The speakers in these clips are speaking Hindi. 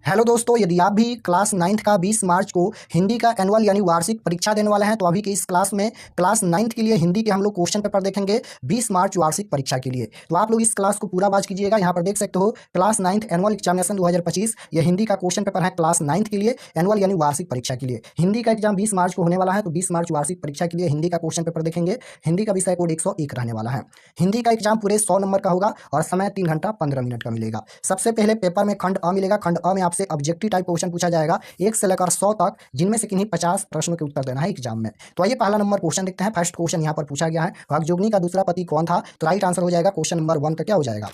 हेलो दोस्तों, यदि आप भी क्लास 9th का 20 मार्च को हिंदी का एनुअल यानी वार्षिक परीक्षा देने वाले हैं तो अभी के इस क्लास में क्लास 9th के लिए हिंदी के हम लोग क्वेश्चन पेपर देखेंगे 20 मार्च वार्षिक परीक्षा के लिए। तो आप लोग इस क्लास को पूरा वॉच कीजिएगा। यहाँ पर देख सकते हो क्लास 9th एनुअल एग्जामिनेशन 2025 ये हिंदी का क्वेश्चन पेपर है क्लास 9th के लिए एनुअल यानी वार्षिक परीक्षा के लिए। हिंदी का एग्जाम 20 मार्च को होने वाला है, तो 20 मार्च वार्षिक परीक्षा के लिए हिंदी का क्वेश्चन पेपर देखेंगे। हिंदी का विषय कोड 101 रहने वाला है। हिंदी का एग्जाम पूरे 100 नंबर का होगा और समय 3 घंटा 15 मिनट का मिलेगा। सबसे पहले पेपर में खंड अ मिलेगा। खंड अ में आपसे ऑब्जेक्टिव टाइप क्वेश्चन पूछा जाएगा 1 से लेकर 100 तक, जिनमें से किन्हीं 50 प्रश्नों के उत्तर देना है एग्जाम में। तो आइए पहला नंबर क्वेश्चन देखते हैं। फर्स्ट क्वेश्चन यहाँ पर पूछा गया है, वाग्योगिनी का दूसरा पति कौन था? तो राइट आंसर हो जाएगा क्वेश्चन नंबर 1 का क्या हो जाएगा?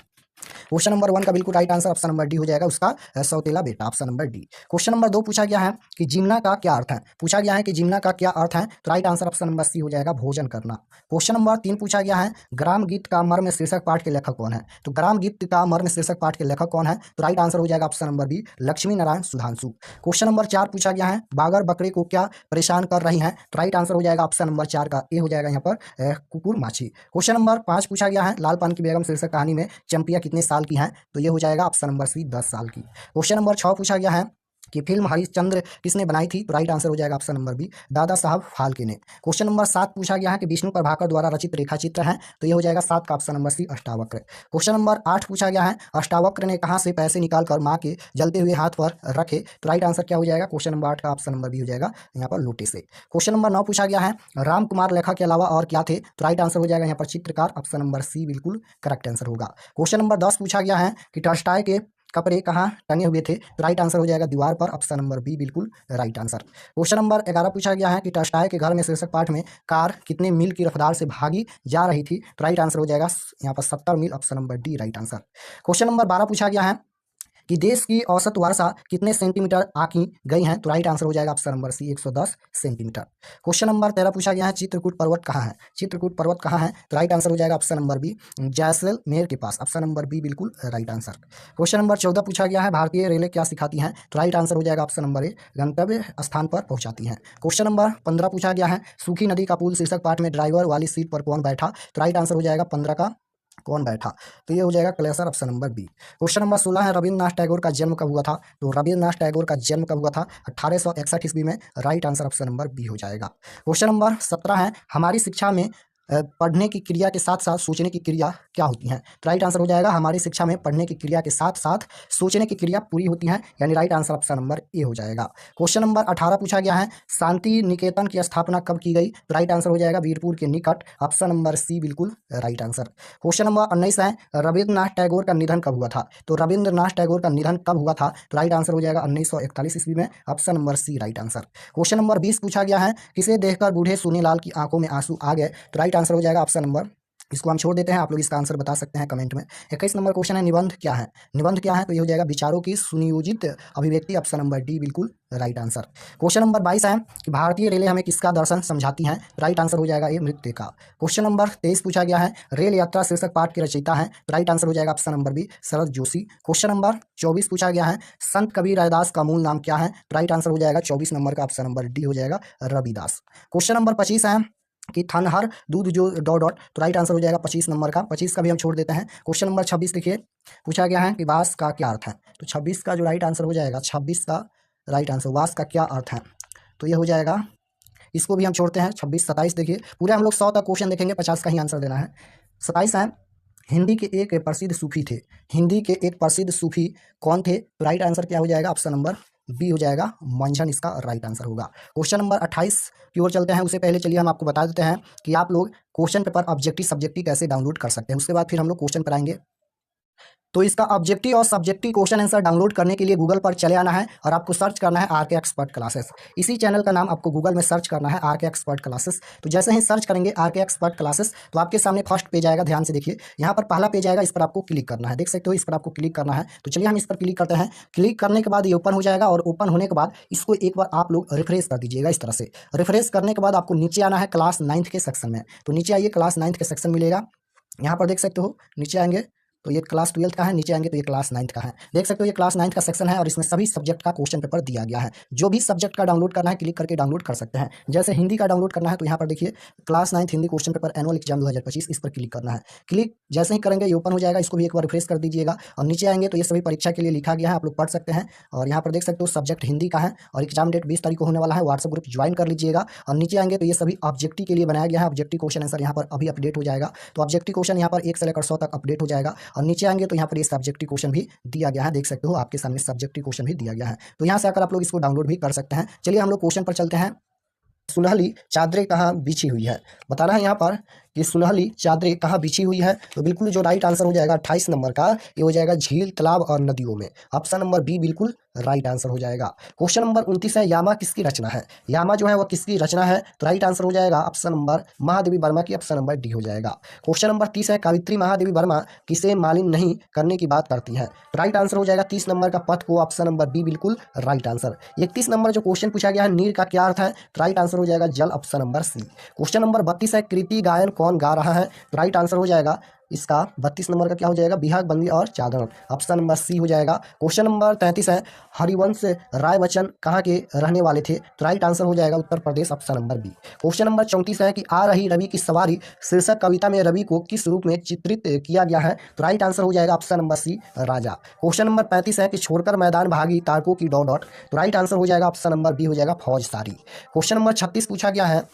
क्वेश्चन नंबर 1 का बिल्कुल right answer option number D हो जाएगा, उसका सौतेला बेटा, option number D. Question number 2 पूछा गया है कि जिम्ना का क्या अर्थ है? पूछा गया है कि जिम्ना का क्या अर्थ है? तो right answer option number C हो जाएगा, भोजन करना। क्वेश्चन नंबर 3 पूछा गया है ग्राम गीत का मर्म शीर्षक पाठ के लेखक कौन है? तो ग्राम गीत का मर्म शीर्षक पाठ के लेखक कौन है? तो राइट आंसर हो जाएगा option number B, Lakshmi Narayan Sudhanshu. Question number 4 पूछा गया है बागर बकरे को क्या परेशान कर रही है? तो राइट आंसर हो जाएगा ऑप्शन नंबर 4 का ए हो जाएगा यहाँ पर कुकुर माछी। क्वेश्चन नंबर 5 पूछा गया है लाल पान की बेगम शीर्षक कहानी में चंपिया कितने साल की है? तो ये हो जाएगा ऑप्शन नंबर सी 10 साल की। क्वेश्चन नंबर 6 पूछा गया है कि फिल्म हरिश्चंद्र किसने बनाई थी? तो राइट आंसर हो जाएगा option number B, Dada Saheb Phalke ने। क्वेश्चन नंबर 7 पूछा गया है कि विष्णु प्रभाकर द्वारा रचित रेखा चित्र है? तो ये हो जाएगा 7 का option number C, Ashtavakra. Question number 8 पूछा गया है अष्टावक्र ने कहाँ से पैसे निकालकर माँ के जलते हुए हाथ पर रखे? तो राइट आंसर क्या हो जाएगा? क्वेश्चन नंबर 8 का ऑप्शन नंबर बी हो जाएगा यहाँ पर लोटे से। क्वेश्चन नंबर 9 पूछा गया है राम कुमार लेखा के अलावा और क्या थे? तो राइट आंसर हो जाएगा यहाँ पर चित्रकार, ऑप्शन नंबर सी बिल्कुल करेक्ट आंसर होगा। क्वेश्चन नंबर 10 पूछा गया है कि टॉल्स्टॉय के कपड़े कहाँ टंगे हुए थे? तो राइट आंसर हो जाएगा दीवार पर, ऑप्शन नंबर बी बिल्कुल राइट आंसर। क्वेश्चन नंबर 11 पूछा गया है कि टॉल्स्टॉय के घर में शीर्षक पाठ में कार कितने मील की रफ्तार से भागी जा रही थी? तो राइट आंसर हो जाएगा यहाँ पर 70 मील, option number D right answer. Question number 12 पूछा गया है कि देश की औसत वर्षा कितने सेंटीमीटर आंकी गई है? तो राइट आंसर हो जाएगा option number C 110 centimetre. Question number 13 पूछा गया है चित्रकूट पर्वत कहाँ है? चित्रकूट पर्वत कहाँ है? तो राइट आंसर हो जाएगा ऑप्शन नंबर बी, जैसलमेर के पास, ऑप्शन नंबर बी बिल्कुल राइट आंसर। क्वेश्चन नंबर 14 पूछा गया है भारतीय रेलवे क्या सिखाती हैं? तो राइट आंसर हो जाएगा ऑप्शन नंबर ए, गंतव्य स्थान पर पहुंचाती हैं। क्वेश्चन नंबर 15 पूछा गया है सूखी नदी का पुल शीर्षक पाठ में ड्राइवर वाली सीट पर कौन बैठा? तो राइट आंसर हो जाएगा 15 का कौन बैठा? तो ये हो जाएगा क्लेसर, option number B. Question number 16 है रविन्द्रनाथ टैगोर का जन्म कब हुआ था? तो रविन्द्रनाथ टैगोर का जन्म कब हुआ था? 1861 ईस्वी में, right answer option number B हो जाएगा। क्वेश्चन नंबर 17 है हमारी शिक्षा में पढ़ने की क्रिया के साथ साथ सोचने की क्रिया क्या होती है? तो राइट आंसर हो जाएगा हमारी शिक्षा में पढ़ने की क्रिया के साथ साथ सोचने की क्रिया पूरी होती है, यानी राइट आंसर ऑप्शन नंबर ए हो जाएगा। क्वेश्चन नंबर 18 पूछा गया है शांति निकेतन की स्थापना कब की गई? तो राइट आंसर हो जाएगा वीरपुर के निकट, ऑप्शन नंबर सी बिल्कुल राइट आंसर। क्वेश्चन नंबर 19 है रविन्द्रनाथ टैगोर का निधन कब हुआ था? तो रविन्द्रनाथ टैगोर का निधन कब हुआ था? तो राइट आंसर हो जाएगा 1941 ईस्वी में, option number C right answer. Question number 20 पूछा गया है किसे देखकर बूढ़े सोनेलाल की आंखों में आंसू आ गए? तो राइट आंसर हो जाएगा ऑप्शन नंबर, इसको हम छोड़ देते हैं, आप लोग इसका आंसर बता सकते हैं कमेंट में। 21 नंबर क्वेश्चन है निबंध क्या है? निबंध क्या है? तो ये हो जाएगा विचारों की सुनियोजित अभिव्यक्ति, ऑप्शन नंबर डी बिल्कुल राइट आंसर। क्वेश्चन नंबर 22 है कि भारतीय रेलें हमें किसका दर्शन समझाती हैं? राइट आंसर हो जाएगा ये नृत्य का। क्वेश्चन नंबर 23 पूछा गया है रेल यात्रा शीर्षक पाठ के रचयिता है? तो राइट आंसर हो जाएगा option number B, Sharad Joshi. Question number 24 पूछा गया है संत कबीर रविदास का मूल नाम क्या है? तो राइट आंसर हो जाएगा 24 नंबर का ऑप्शन नंबर डी हो जाएगा रविदास। क्वेश्चन नंबर 25 है कि थनहर दूध जो डॉट डॉट, तो राइट आंसर हो जाएगा 25 नंबर का, 25 का भी हम छोड़ देते हैं। क्वेश्चन नंबर 26 देखिए, पूछा गया है कि वास का क्या अर्थ है? तो 26 का जो राइट आंसर हो जाएगा, 26 का राइट आंसर वास का क्या अर्थ है? तो ये हो जाएगा, इसको भी हम छोड़ते हैं। 26 27 देखिए, पूरे हम लोग 100 तक क्वेश्चन देखेंगे, 50 का ही आंसर देना है। 27 है हिंदी के एक प्रसिद्ध सूफी थे। हिंदी के एक प्रसिद्ध सूफी कौन थे? तो राइट आंसर क्या हो जाएगा? ऑप्शन नंबर बी हो जाएगा मंझन, इसका राइट आंसर होगा। क्वेश्चन नंबर 28 की ओर चलते हैं। उससे पहले चलिए हम आपको बता देते हैं कि आप लोग क्वेश्चन पेपर ऑब्जेक्टिव सब्जेक्टिव कैसे डाउनलोड कर सकते हैं। उसके बाद फिर हम लोग क्वेश्चन पर आएंगे। तो इसका ऑब्जेक्टिव और सब्जेक्टिव क्वेश्चन आंसर डाउनलोड करने के लिए गूगल पर चले आना है और आपको सर्च करना है आर के एक्सपर्ट क्लासेस। इसी चैनल का नाम आपको गूगल में सर्च करना है आर के एक्सपर्ट क्लासेस। तो जैसे ही सर्च करेंगे आर के एक्सपर्ट क्लासेस, तो आपके सामने फर्स्ट पेज आएगा, ध्यान से देखिए। यहाँ पर पहला पेज आएगा, इस पर आपको क्लिक करना है, देख सकते हो इस पर आपको क्लिक करना है। तो चलिए हम इस पर क्लिक करते हैं। क्लिक करने के बाद ये ओपन हो जाएगा और ओपन होने के बाद इसको एक बार आप लोग रिफ्रेश कर दीजिएगा इस तरह से। रिफ्रेश करने के बाद आपको नीचे आना है क्लास 9th के सेक्शन में। तो नीचे आइए, क्लास 9th के सेक्शन मिलेगा, यहाँ पर देख सकते हो नीचे आएंगे तो ये क्लास 12th का है, नीचे आएंगे तो ये क्लास 9th का है। देख सकते हो ये क्लास 9th का सेक्शन है और इसमें सभी सब्जेक्ट का क्वेश्चन पेपर दिया गया है। जो भी सब्जेक्ट का डाउनलोड करना है क्लिक करके डाउनलोड कर सकते हैं। जैसे हिंदी का डाउनलोड करना है तो यहाँ पर देखिए class 9th Hindi question paper annual exam 2025, इस पर क्लिक करना है। क्लिक जैसे ही करेंगे ये ओपन हो जाएगा, इसको भी एक बार रिफ्रेश कर दीजिएगा और नीचे आएंगे तो ये सभी परीक्षा के लिए लिखा गया है, आप लोग पढ़ सकते हैं। और यहाँ पर देख सकते हो सब्जेक्ट हिंदी का है और एग्जाम डेट 20 तारीख को होने वाला है। व्हाट्सएप ग्रुप ज्वाइन कर लीजिएगा और नीचे आएंगे तो ये सभी ऑब्जेक्टिव के लिए बनाया गया है। ऑब्जेक्टिव क्वेश्चन आंसर यहाँ पर अभी अपडेट हो जाएगा, तो ऑब्जेक्टिव क्वेश्चन यहाँ पर 1 से लेकर 100 तक अपडेट हो जाएगा। और नीचे आएंगे तो यहाँ पर ये सब्जेक्टिव क्वेश्चन भी दिया गया है, देख सकते हो आपके सामने सब्जेक्टिव क्वेश्चन भी दिया गया है। तो यहाँ से आकर आप लोग इसको डाउनलोड भी कर सकते हैं। चलिए हम लोग क्वेश्चन पर चलते हैं। सुनहली चादरें कहाँ बिछी हुई है, बताना है यहाँ पर कि सुनहली चादरें कहाँ बिछी हुई है। तो बिल्कुल जो राइट आंसर हो जाएगा 28 नंबर का, ये हो जाएगा झील, तालाब और नदियों में। ऑप्शन नंबर बी बिल्कुल राइट आंसर हो जाएगा। क्वेश्चन नंबर 29 है, यामा किसकी रचना है। यामा जो है वो किसकी रचना है, तो राइट आंसर हो जाएगा ऑप्शन नंबर महादेवी वर्मा की, ऑप्शन नंबर डी हो जाएगा। क्वेश्चन नंबर 30 है, कावित्री महादेवी वर्मा किसे मालिन नहीं करने की बात करती है। तो राइट आंसर हो जाएगा 30 नंबर का पथ को, ऑप्शन नंबर बी बिल्कुल राइट आंसर। 31 नंबर जो क्वेश्चन पूछा गया है, नीर का क्या अर्थ है, तो राइट आंसर हो जाएगा जल, option number C. Question number 32 है, कृति गायन कौन गा रहा है। तो राइट आंसर हो जाएगा इसका 32 नंबर का क्या हो जाएगा, बिहाग बंदी और चादर, ऑप्शन नंबर सी हो जाएगा। क्वेश्चन नंबर 33 है, हरिवंश राय बच्चन कहाँ के रहने वाले थे। तो राइट आंसर हो जाएगा Uttar Pradesh, option number B. Question number 34 है कि आ रही रवि की सवारी शीर्षक कविता में रवि को किस रूप में चित्रित किया गया है। तो राइट आंसर हो जाएगा ऑप्शन नंबर सी, राजा। क्वेश्चन नंबर 35 है कि छोड़कर मैदान भागी तारकों की डॉट डॉट। तो राइट आंसर हो जाएगा ऑप्शन नंबर बी हो जाएगा फौजदारी। क्वेश्चन नंबर 36 पूछा गया है,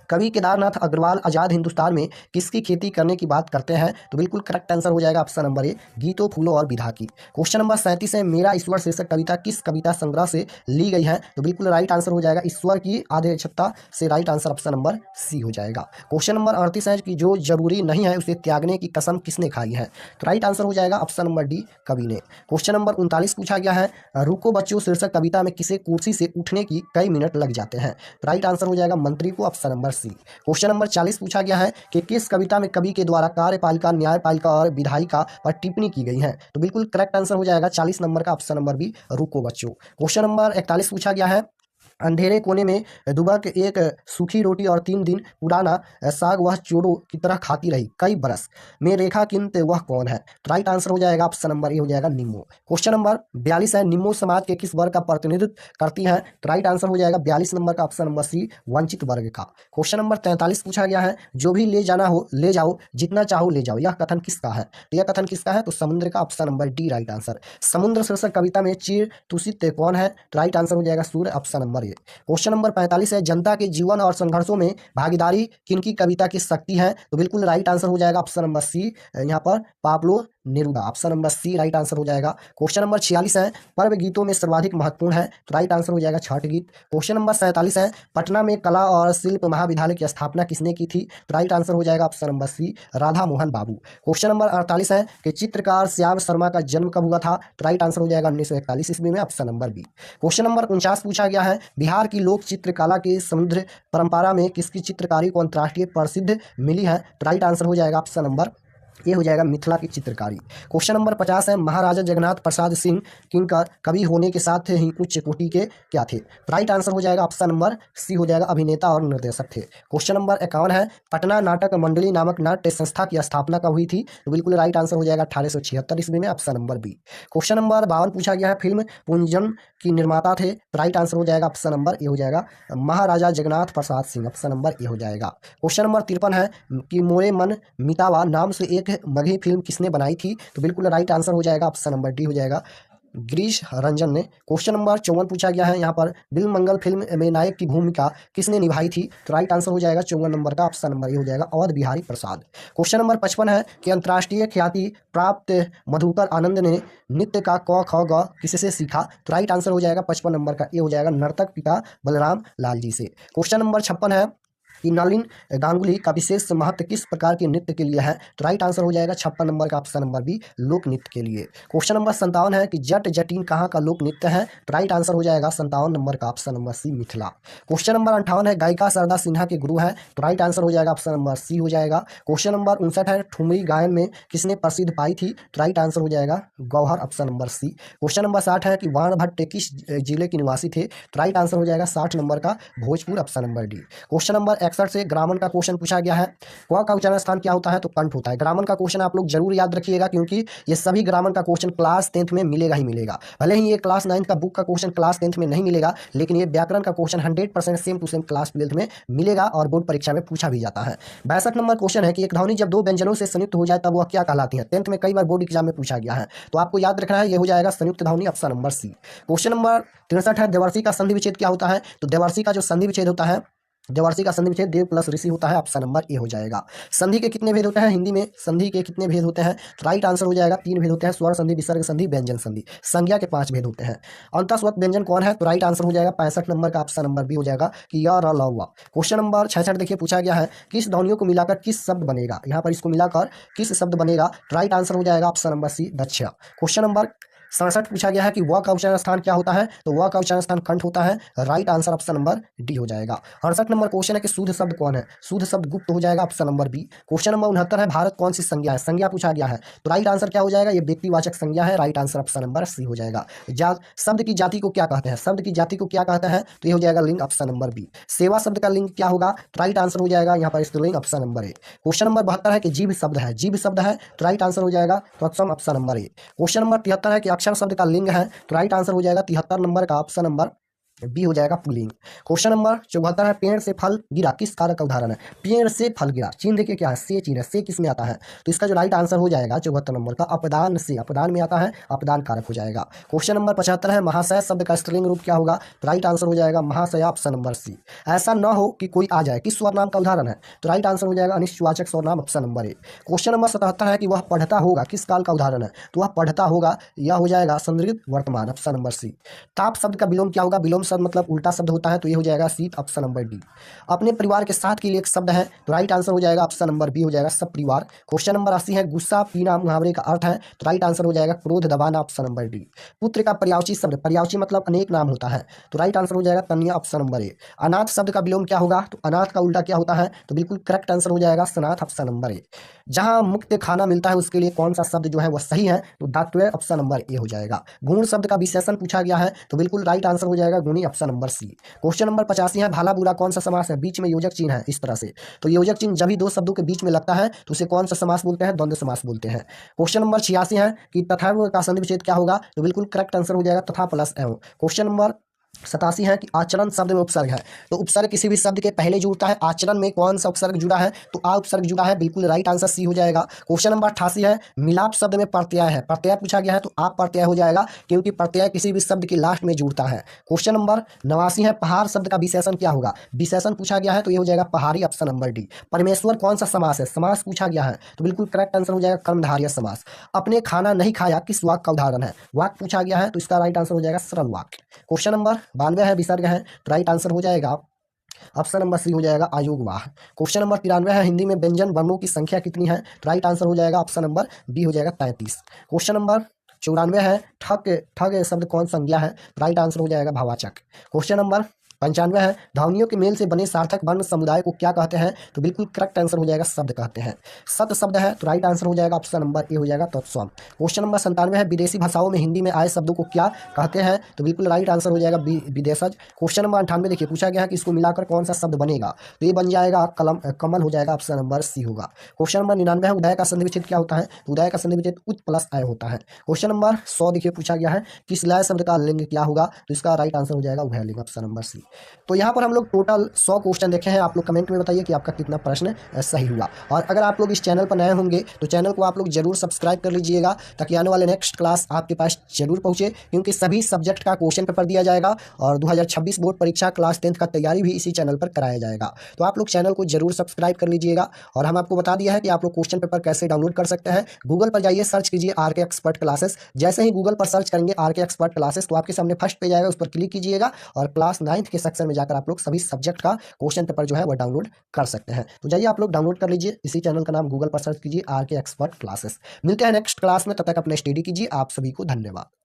कवि केदारनाथ अग्रवाल आजाद हिंदुस्तान में किसकी खेती करने की बात करते हैं। तो बिल्कुल करेक्ट आंसर हो जाएगा ऑप्शन नंबर ए, गीतों फूलों और विधा की। क्वेश्चन नंबर 37 है, मेरा ईश्वर शीर्षक कविता किस कविता संग्रह से ली गई है। तो बिल्कुल राइट आंसर हो जाएगा ईश्वर की आध्यात्मिकता से, right answer option number C हो जाएगा। क्वेश्चन नंबर 38 है कि जो जरूरी नहीं है उसे त्यागने की कसम किसने खाई है। तो राइट आंसर हो जाएगा ऑप्शन नंबर डी, कवि ने। क्वेश्चन नंबर 39 पूछा गया है, रुको बच्चों शीर्षक कविता में किसे कुर्सी से उठने की कई मिनट लग जाते हैं। तो राइट आंसर हो जाएगा मंत्री को, option number C. Question number 40 पूछा गया है कि किस कविता में कवि के द्वारा कार्यपालिका, न्यायपालिका और विधायिका पर टिप्पणी की गई है। तो बिल्कुल करेक्ट आंसर हो जाएगा 40 नंबर का, ऑप्शन नंबर बी, रुको बच्चों। क्वेश्चन नंबर 41 पूछा गया है, अंधेरे कोने में दुबक एक सूखी रोटी और 3 दिन पुराना साग वह चोरों की तरह खाती रही कई बरस में, रेखा किंत वह कौन है। तो राइट आंसर हो जाएगा ऑप्शन नंबर ए हो जाएगा निम्मो। क्वेश्चन नंबर 42 है, निम्मो समाज के किस वर्ग का प्रतिनिधित्व करती है। तो राइट आंसर हो जाएगा 42 नंबर का, ऑप्शन नंबर सी, वंचित वर्ग का। क्वेश्चन नंबर 43 पूछा गया है, जो भी ले जाना हो ले जाओ, जितना चाहो ले जाओ, यह कथन किसका है। तो यह कथन किसका है, तो समुद्र का, option number D right answer. समुद्र शीर्षक कविता में चिर तुषित कौन है। तो राइट आंसर हो जाएगा सूर्य, option number A. Question number 45 है, जनता के जीवन और संघर्षों में भागीदारी किनकी कविता की शक्ति है। तो बिल्कुल राइट आंसर हो जाएगा ऑप्शन नंबर सी, यहाँ पर Pablo Neruda, option number C right answer हो जाएगा। क्वेश्चन नंबर 46 है, पर्व गीतों में सर्वाधिक महत्वपूर्ण है। तो राइट आंसर हो जाएगा छठ गीत। क्वेश्चन नंबर 47 है, पटना में कला और शिल्प महाविद्यालय की स्थापना किसने की थी। तो राइट आंसर हो जाएगा option number C, Radha Mohan Babu. Question number 48 है कि चित्रकार श्याम शर्मा का जन्म कब हुआ था। तो राइट आंसर हो जाएगा 1941 ईस्वी में, option number B. Question number 49 पूछा गया है, बिहार की लोक चित्रकला के समुद्र परंपरा में किसकी चित्रकारी को अंतर्राष्ट्रीय प्रसिद्ध मिली है। तो राइट आंसर हो जाएगा ऑप्शन नंबर ये हो जाएगा मिथिला की चित्रकारी। क्वेश्चन नंबर 50 है, महाराजा जगन्नाथ प्रसाद सिंह किंकर कवि होने के साथ ही उच्च कोटि के क्या थे। राइट आंसर हो जाएगा ऑप्शन नंबर सी हो जाएगा अभिनेता और निर्देशक थे। क्वेश्चन नंबर 51 है, पटना नाटक मंडली नामक नाट्य संस्था की स्थापना कब हुई थी। तो बिल्कुल राइट आंसर हो जाएगा 1876 ईस्वी में, option number B. Question number 52 पूछा गया है, फिल्म पुंजन की निर्माता थे। तो राइट आंसर हो जाएगा ऑप्शन नंबर ए हो जाएगा महाराजा जगन्नाथ प्रसाद सिंह, ऑप्शन नंबर ए हो जाएगा। क्वेश्चन नंबर 53 है कि मोरे मन मितावा नाम से एक मगही फिल्म किसने बनाई थी। तो बिल्कुल राइट आंसर हो जाएगा ऑप्शन नंबर डी हो जाएगा गिरीश रंजन ने। क्वेश्चन नंबर 54 पूछा गया है, यहाँ पर दिल मंगल फिल्म में नायक की भूमिका किसने निभाई थी। तो राइट आंसर हो जाएगा 54 नंबर का, ऑप्शन नंबर ए हो जाएगा अवध बिहारी प्रसाद। क्वेश्चन नंबर 55 है कि अंतर्राष्ट्रीय ख्याति प्राप्त मधुकर आनंद ने नृत्य का क ख ग किससे सीखा। तो राइट आंसर हो जाएगा 55 नंबर का ए हो जाएगा नर्तक पिता बलराम लाल जी से। क्वेश्चन नंबर 56 है कि नलिन गांगुली का विशेष महत्व किस प्रकार के नृत्य के लिए है। तो राइट आंसर हो जाएगा 56 नंबर का, ऑप्शन नंबर बी लोक नृत्य के लिए। क्वेश्चन नंबर 57 है कि जट जटिन कहाँ का लोक नृत्य है। तो राइट आंसर हो जाएगा 57 नंबर का, option number C Mithila. Question number 58 है, गायिका शारदा सिन्हा के गुरु है। तो राइट आंसर हो जाएगा ऑप्शन नंबर सी हो जाएगा। क्वेश्चन नंबर 59 है, ठुमरी गायन में किसने प्रसिद्ध पाई थी। तो राइट आंसर हो जाएगा Gauhar, option number C. Question number 60 है कि वाण भट्ट किस जिले के निवासी थे। तो राइट आंसर हो जाएगा 60 नंबर का Bhojpur, option number D. Question number 61 से ग्रामन का क्वेश्चन पूछा गया है। क का उच्चारण स्थान क्या होता है? तो कंठ होता है। ग्रामन का क्वेश्चन आप लोग जरूर याद रखिएगा, क्योंकि ये सभी ग्रामर का क्वेश्चन क्लास 10th में मिलेगा ही मिलेगा। भले ही ये क्लास 9th का बुक का क्वेश्चन क्लास 10th में नहीं मिलेगा, लेकिन ये व्याकरण का question 100% same to same class 12th में मिलेगा और बोर्ड परीक्षा में पूछा भी जाता है। 62 नंबर क्वेश्चन है कि एक ध्वनि जब दो व्यंजनों से संयुक्त हो जाए तब वह क्या कहलाती है? 10th में कई बार बोर्ड एग्जाम में पूछा गया है, तो आपको याद रखना है, ये हो जाएगा संयुक्त ध्वनि, option number C. Question number 63 है, देवर्षि का संधि विच्छेद क्या होता है? तो देवर्षि का जो संधि विच्छेद होता है, देवर्षि का संधि विच्छेद देव प्लस ऋषि होता है, ऑप्शन नंबर ए हो जाएगा। संधि के कितने भेद होते हैं? हिंदी में संधि के कितने भेद होते हैं? तो राइट आंसर हो जाएगा 3 भेद होते हैं, स्वर संधि, विसर्ग संधि, व्यंजन संधि। संज्ञा के 5 भेद होते हैं। अंतःस्वत व्यंजन कौन है? तो राइट आंसर हो जाएगा 65 नंबर का, ऑप्शन नंबर बी हो जाएगा कि य र ल व। क्वेश्चन नंबर 66 देखिए पूछा गया है, किस ध्वनियों को मिलाकर किस शब्द बनेगा? यहाँ पर इसको मिलाकर किस शब्द बनेगा? राइट आंसर हो जाएगा ऑप्शन नंबर सी, दक्ष। क्वेश्चन नंबर 67 पूछा गया है कि व का उच्चारण स्थान क्या होता है? तो व का उच्चारण स्थान कंठ होता है। Right answer option number D हो जाएगा। 68 नंबर क्वेश्चन है कि शुद्ध शब्द कौन है? शुद्ध शब्द गुप्त हो जाएगा, option number B. Question number 69 है, भारत कौन सी संज्ञा है? संज्ञा पूछा गया है, तो राइट आंसर क्या हो जाएगा? ये व्यक्तिवाचक संज्ञा है। Right answer option number C हो जाएगा। शब्द की जाति को क्या कहते हैं? शब्द की जाति को क्या कहते हैं? तो ये हो जाएगा लिंग, ऑप्शन नंबर बी। सेवा शब्द का लिंग क्या होगा? तो राइट आंसर हो जाएगा यहाँ पर स्त्रीलिंग, option number A. Question number 72 है कि जीव शब्द है, जीव शब्द है, तो राइट आंसर हो जाएगा तो option number A. Question number 73 है कि अक्षर शब्द का लिंग है, तो राइट आंसर हो जाएगा 73 नंबर का, ऑप्शन नंबर बी हो जाएगा पुल्लिंग। क्वेश्चन नंबर 74 है, पेड़ से फल गिरा किस कारक का उदाहरण है? पेड़ से फल गिरा, चिन्ह देखिए क्या है? से चिन्ह है। से किस में आता है? तो इसका जो राइट आंसर हो जाएगा 74 नंबर का अपदान से, अपदान में आता है, अपदान कारक हो जाएगा। क्वेश्चन नंबर 75 है, महाशय शब्द का स्त्रीलिंग रूप क्या होगा? तो राइट आंसर हो जाएगा महाशय, ऑप्शन नंबर सी। ऐसा न हो कि कोई आ जाए किस स्वरनाम का उदाहरण है? तो राइट आंसर हो जाएगा अनिश्चयवाचक स्वरनाम, option number A. Question number 77 है कि वह पढ़ता होगा किस काल का उदाहरण है? तो वह पढ़ता होगा, यह हो जाएगा संदर्भित वर्तमान, ऑप्शन नंबर सी। ताप शब्द का विलोम क्या होगा? विलोम शब्द मतलब उल्टा शब्द होता है, तो ये हो जाएगा शीत, ऑप्शन नंबर डी। अपने परिवार के साथ के लिए एक शब्द है, तो राइट आंसर हो जाएगा ऑप्शन नंबर बी हो जाएगा सब परिवार। क्वेश्चन नंबर 80 है, गुस्सा पीना मुहावरे का अर्थ है, तो राइट आंसर हो जाएगा क्रोध दबाना, ऑप्शन नंबर डी। पुत्र का पर्यायवाची शब्द, पर्यायवाची मतलब अनेक नाम होता है, तो राइट आंसर हो जाएगा कन्या, ऑप्शन नंबर ए। अनाथ शब्द का विलोम क्या होगा? तो अनाथ का उल्टा क्या होता है? तो बिल्कुल करेक्ट आंसर हो जाएगा सनाथ, ऑप्शन नंबर ए। जहां मुक्त खाना मिलता है उसके लिए कौन सा शब्द जो है वह सही है? तो दातव्य, ऑप्शन नंबर ए हो जाएगा। गुण शब्द का विशेषण पूछा गया है, तो बिल्कुल राइट आंसर हो जाएगा गुणी, option number C. Question number 85 है, भाला बुरा कौन सा समास है? बीच में योजक चिन्ह है इस तरह से, तो योजक चिन्ह जब भी दो शब्दों के बीच में लगता है तो उसे कौन सा समास बोलते हैं? द्वंद्व समास बोलते हैं। क्वेश्चन नंबर 86 है कि तथा का संधि विच्छेद क्या होगा? तो बिल्कुल करेक्ट आंसर हो जाएगा तथा प्लस एवं। क्वेश्चन नंबर 87 है कि आचरण शब्द में उपसर्ग है, तो उपसर्ग किसी भी शब्द के पहले जुड़ता है, आचरण में कौन सा उपसर्ग जुड़ा है? तो आ उपसर्ग जुड़ा है, बिल्कुल राइट आंसर सी हो जाएगा। क्वेश्चन नंबर 88 है, मिलाप शब्द में प्रत्यय है, प्रत्यय पूछा गया है, तो आप प्रत्यय हो जाएगा, क्योंकि प्रत्यय किसी भी शब्द के लास्ट में जुड़ता है। क्वेश्चन नंबर 89 है, पहाड़ शब्द का विशेषण क्या होगा? विशेषण पूछा गया है, तो ये हो जाएगा पहाड़ी, ऑप्शन नंबर डी। परमेश्वर कौन सा समास है? समास पूछा गया है, तो बिल्कुल करेक्ट आंसर हो जाएगा कर्मधारय समास। अपने खाना नहीं खाया किस वाक्य का उदाहरण है? वाक्य पूछा गया है, तो इसका राइट आंसर हो जाएगा सरल वाक्य। क्वेश्चन नंबर 92 है, विसर्ग है, तो राइट आंसर हो जाएगा ऑप्शन नंबर सी हो जाएगा आयोगवाह। क्वेश्चन नंबर 93 है, हिंदी में व्यंजन वर्णों की संख्या कितनी है? तो राइट आंसर हो जाएगा ऑप्शन नंबर बी हो जाएगा 33। क्वेश्चन नंबर 94 है, ठग ठग शब्द कौन संज्ञा है? राइट आंसर हो जाएगा भावाचक। क्वेश्चन नंबर 95 है, ध्वनियों के मेल से बने सार्थक वर्ण समुदाय को क्या कहते हैं? तो बिल्कुल करेक्ट आंसर हो जाएगा शब्द कहते हैं। सत शब्द है, तो राइट आंसर हो जाएगा ऑप्शन नंबर ए हो जाएगा तत्सम। क्वेश्चन नंबर 97 है, विदेशी भाषाओं में हिंदी में आए शब्दों को क्या कहते हैं? तो बिल्कुल राइट आंसर हो जाएगा विदेशज। क्वेश्चन नंबर 98 देखिए पूछा गया है कि इसको मिलाकर कौन सा शब्द बनेगा? तो ये बन जाएगा कमल हो जाएगा, ऑप्शन नंबर सी होगा। क्वेश्चन नंबर 99 है, उदय का संधि विच्छेद क्या होता है? तो उदय का संधि विच्छेद उत प्लस अय होता है। क्वेश्चन नंबर 100 देखिए पूछा गया है, किस लय शब्द का लिंग क्या होगा? तो इसका राइट आंसर हो जाएगा उभयलिंग, ऑप्शन नंबर सी। तो यहाँ पर हम लोग टोटल 100 क्वेश्चन देखे हैं। आप लोग कमेंट में बताइए कि आपका कितना प्रश्न सही हुआ। और अगर आप लोग इस चैनल पर नए होंगे तो चैनल को आप लोग जरूर सब्सक्राइब कर लीजिएगा, ताकि आने वाले नेक्स्ट क्लास आपके पास जरूर पहुंचे, क्योंकि सभी सब्जेक्ट का क्वेश्चन पेपर दिया जाएगा और 2026 बोर्ड परीक्षा क्लास 10th का तैयारी भी इसी चैनल पर कराया जाएगा। तो आप लोग चैनल को जरूर सब्सक्राइब कर लीजिएगा। और हम आपको बता दिया है कि आप लोग क्वेश्चन पेपर कैसे डाउनलोड कर सकते हैं। गूगल पर जाइए, सर्च कीजिए आरके एक्सपर्ट क्लासेस। जैसे ही गूगल पर सर्च करेंगे आरके एक्सपर्ट क्लासेस, तो आपके सामने फर्स्ट पेज आएगा, उस पर क्लिक कीजिएगा और क्लास 9th के सेक्शन में जाकर आप लोग सभी सब्जेक्ट का क्वेश्चन पेपर जो है वो डाउनलोड कर सकते हैं। तो जाइए आप लोग डाउनलोड कर लीजिए, इसी चैनल का नाम गूगल पर सर्च कीजिए आरके एक्सपर्ट क्लासेस। मिलते हैं नेक्स्ट क्लास में, तब तक अपने स्टडी कीजिए। आप सभी को धन्यवाद।